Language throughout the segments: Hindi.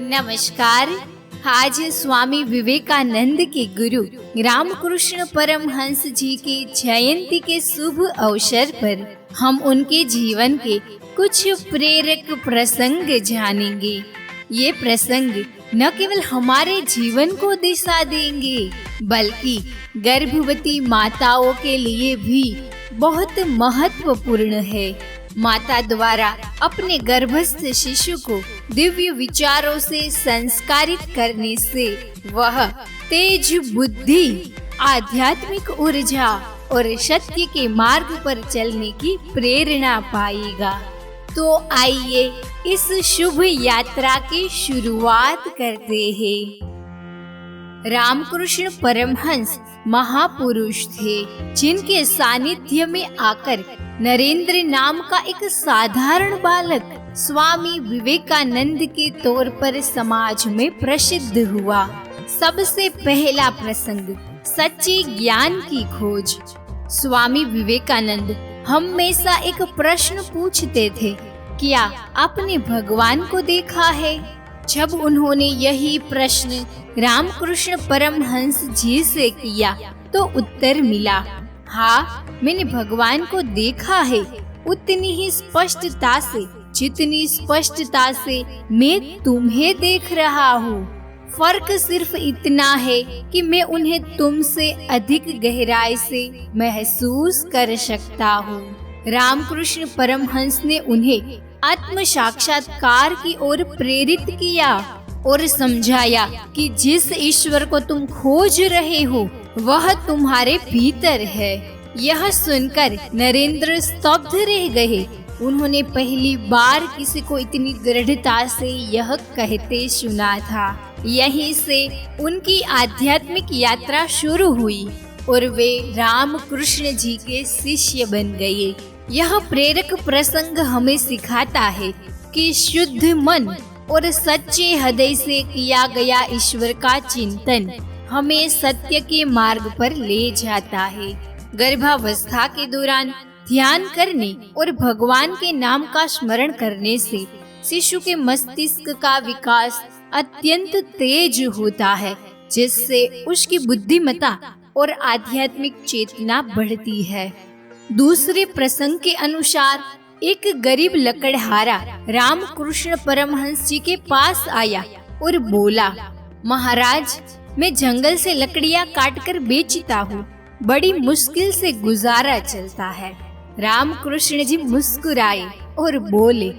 नमस्कार। आज स्वामी विवेकानंद के गुरु रामकृष्ण परमहंस जी की जयंती के शुभ अवसर पर हम उनके जीवन के कुछ प्रेरक प्रसंग जानेंगे। ये प्रसंग न केवल हमारे जीवन को दिशा देंगे बल्कि गर्भवती माताओं के लिए भी बहुत महत्वपूर्ण है। माता द्वारा अपने गर्भस्थ शिशु को दिव्य विचारों से संस्कारित करने से वह तेज बुद्धि, आध्यात्मिक ऊर्जा और सत्य के मार्ग पर चलने की प्रेरणा पाएगा। तो आइए इस शुभ यात्रा की शुरुआत करते हैं। रामकृष्ण परमहंस महापुरुष थे, जिनके सानिध्य में आकर नरेंद्र नाम का एक साधारण बालक स्वामी विवेकानंद के तौर पर समाज में प्रसिद्ध हुआ। सबसे पहला प्रसंग, सच्चे ज्ञान की खोज। स्वामी विवेकानंद हमेशा एक प्रश्न पूछते थे, क्या आपने भगवान को देखा है? जब उन्होंने यही प्रश्न रामकृष्ण परमहंस जी से किया तो उत्तर मिला, हाँ, मैंने भगवान को देखा है, उतनी ही स्पष्टता से जितनी स्पष्टता से मैं तुम्हें देख रहा हूँ। फर्क सिर्फ इतना है कि मैं उन्हें तुमसे अधिक गहराई से महसूस कर सकता हूँ। रामकृष्ण परमहंस ने उन्हें आत्म साक्षात्कार की ओर प्रेरित किया और समझाया कि जिस ईश्वर को तुम खोज रहे हो वह तुम्हारे भीतर है। यह सुनकर नरेंद्र स्तब्ध रह गए। उन्होंने पहली बार किसी को इतनी दृढ़ता से यह कहते सुना था। यहीं से उनकी आध्यात्मिक यात्रा शुरू हुई और वे रामकृष्ण जी के शिष्य बन गए। यह प्रेरक प्रसंग हमें सिखाता है कि शुद्ध मन और सच्चे हृदय से किया गया ईश्वर का चिंतन हमें सत्य के मार्ग पर ले जाता है। गर्भावस्था के दौरान ध्यान करने और भगवान के नाम का स्मरण करने से शिशु के मस्तिष्क का विकास अत्यंत तेज होता है, जिससे उसकी बुद्धिमत्ता और आध्यात्मिक चेतना बढ़ती है। दूसरे प्रसंग के अनुसार एक गरीब लकड़हारा रामकृष्ण परमहंस जी के पास आया और बोला, महाराज, मैं जंगल से लकड़ियाँ काटकर बेचता हूँ, बड़ी मुश्किल से गुजारा चलता है। रामकृष्ण जी मुस्कुराए और बोले,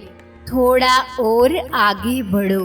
थोड़ा और आगे बढ़ो।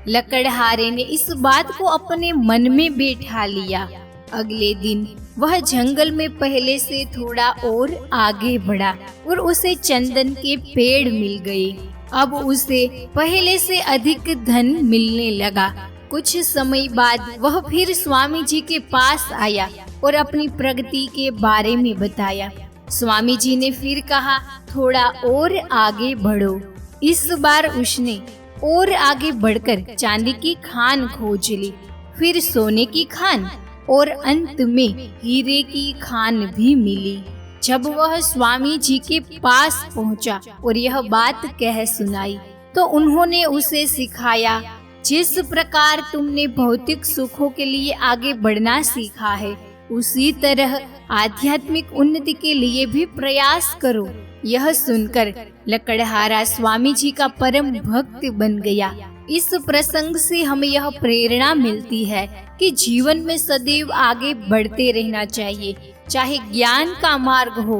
लकड़हारे ने इस बात को अपने मन में बैठा लिया। अगले दिन वह जंगल में पहले से थोड़ा और आगे बढ़ा और उसे चंदन के पेड़ मिल गए। अब उसे पहले से अधिक धन मिलने लगा। कुछ समय बाद वह फिर स्वामी जी के पास आया और अपनी प्रगति के बारे में बताया। स्वामी जी ने फिर कहा, थोड़ा और आगे बढ़ो। इस बार उसने और आगे बढ़कर चांदी की खान खोज ली, फिर सोने की खान और अंत में हीरे की खान भी मिली। जब वह स्वामी जी के पास पहुंचा और यह बात कह सुनाई तो उन्होंने उसे सिखाया, जिस प्रकार तुमने भौतिक सुखों के लिए आगे बढ़ना सीखा है, उसी तरह आध्यात्मिक उन्नति के लिए भी प्रयास करो। यह सुनकर लकड़हारा स्वामी जी का परम भक्त बन गया। इस प्रसंग से हमें यह प्रेरणा मिलती है कि जीवन में सदैव आगे बढ़ते रहना चाहिए, चाहे ज्ञान का मार्ग हो,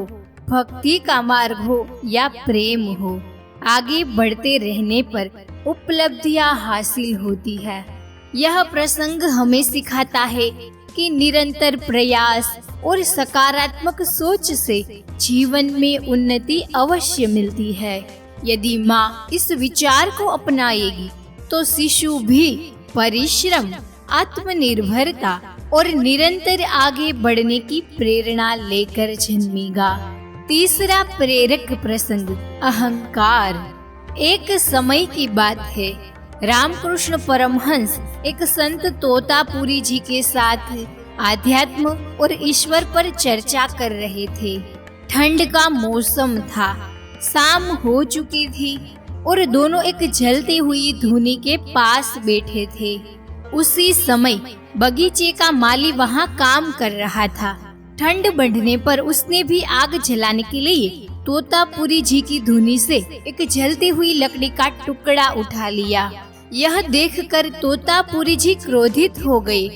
भक्ति का मार्ग हो या प्रेम हो। आगे बढ़ते रहने पर उपलब्धियां हासिल होती है। यह प्रसंग हमें सिखाता है कि निरंतर प्रयास और सकारात्मक सोच से जीवन में उन्नति अवश्य मिलती है। यदि माँ इस विचार को अपनाएगी तो शिशु भी परिश्रम, आत्मनिर्भरता और निरंतर आगे बढ़ने की प्रेरणा लेकर जन्मेगा। तीसरा प्रेरक प्रसंग, अहंकार। एक समय की बात है, रामकृष्ण परमहंस एक संत तोतापुरी जी के साथ आध्यात्म और ईश्वर पर चर्चा कर रहे थे। ठंड का मौसम था, शाम हो चुकी थी और दोनों एक जलती हुई धूनी के पास बैठे थे। उसी समय बगीचे का माली वहाँ काम कर रहा था। ठंड बढ़ने पर उसने भी आग जलाने के लिए तोतापुरी जी की धुनी से एक जलती हुई लकड़ी का टुकड़ा उठा लिया। यह देखकर तोतापुरी जी क्रोधित हो गए,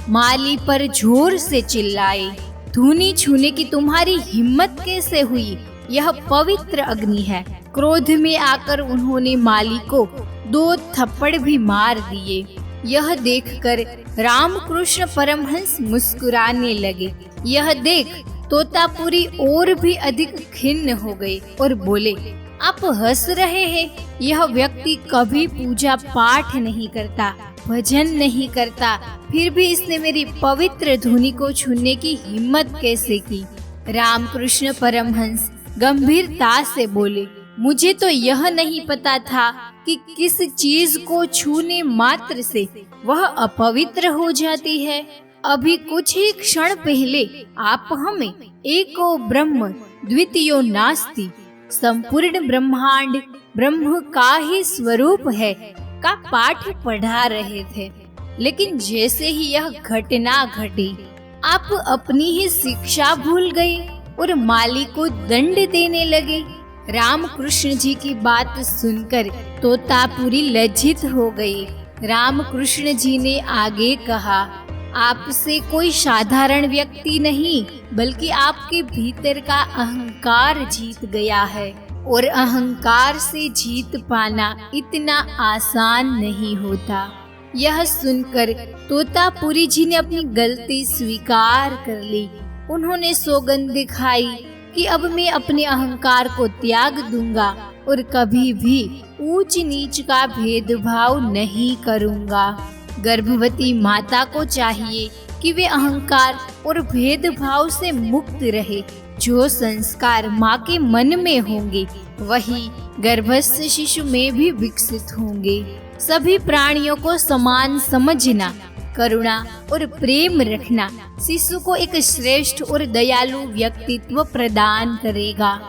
माली पर जोर से चिल्लाए, धुनी छूने की तुम्हारी हिम्मत कैसे हुई? यह पवित्र अग्नि है। क्रोध में आकर उन्होंने माली को 2 थप्पड़ भी मार दिए। यह देखकर रामकृष्ण परमहंस मुस्कुराने लगे। यह देख तोतापुरी और भी अधिक खिन्न हो गए और बोले, आप हंस रहे हैं? यह व्यक्ति कभी पूजा पाठ नहीं करता, भजन नहीं करता, फिर भी इसने मेरी पवित्र धुनी को छूने की हिम्मत कैसे की? रामकृष्ण परमहंस गंभीरता से बोले, मुझे तो यह नहीं पता था कि किस चीज को छूने मात्र से वह अपवित्र हो जाती है। अभी कुछ ही क्षण पहले आप हमें एको ब्रह्म द्वितीयो नास्ति, संपूर्ण ब्रह्मांड ब्रह्म का ही स्वरूप है का पाठ पढ़ा रहे थे, लेकिन जैसे ही यह घटना घटी आप अपनी ही शिक्षा भूल गए और माली को दंड देने लगे। रामकृष्ण जी की बात सुनकर तोतापुरी लज्जित हो गई। रामकृष्ण जी ने आगे कहा, आपसे कोई साधारण व्यक्ति नहीं बल्कि आपके भीतर का अहंकार जीत गया है, और अहंकार से जीत पाना इतना आसान नहीं होता। यह सुनकर तोतापुरी जी ने अपनी गलती स्वीकार कर ली। उन्होंने सौगंध दिखाई कि अब मैं अपने अहंकार को त्याग दूंगा और कभी भी ऊंच नीच का भेदभाव नहीं करूंगा। गर्भवती माता को चाहिए कि वे अहंकार और भेदभाव से मुक्त रहे। जो संस्कार माँ के मन में होंगे वही गर्भस्थ शिशु में भी विकसित होंगे। सभी प्राणियों को समान समझना, करुणा और प्रेम रखना शिशु को एक श्रेष्ठ और दयालु व्यक्तित्व प्रदान करेगा।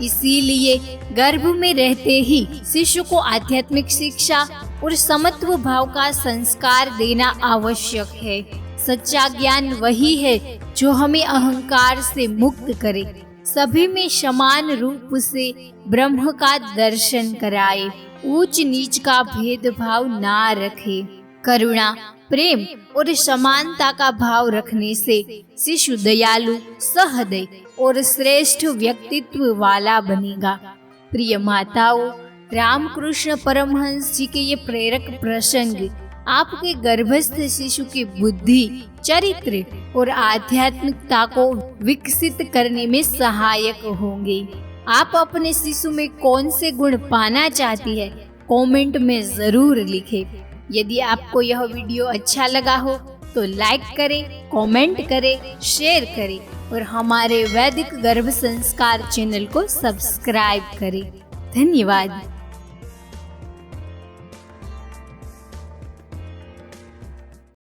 इसीलिए गर्भ में रहते ही शिशु को आध्यात्मिक शिक्षा और समत्व भाव का संस्कार देना आवश्यक है। सच्चा ज्ञान वही है जो हमें अहंकार से मुक्त करे, सभी में समान रूप से ब्रह्म का दर्शन कराए, ऊंच नीच का भेदभाव ना रखे। करुणा, प्रेम और समानता का भाव रखने से शिशु दयालु, सहृदय और श्रेष्ठ व्यक्तित्व वाला बनेगा। प्रिय माताओं, रामकृष्ण परमहंस जी के ये प्रेरक प्रसंग आपके गर्भस्थ शिशु की बुद्धि, चरित्र और आध्यात्मिकता को विकसित करने में सहायक होंगे। आप अपने शिशु में कौन से गुण पाना चाहती है, कमेंट में जरूर लिखें। यदि आपको यह वीडियो अच्छा लगा हो तो लाइक करें, कमेंट करें, शेयर करें और हमारे वैदिक गर्भ संस्कार चैनल को सब्सक्राइब करें। धन्यवाद।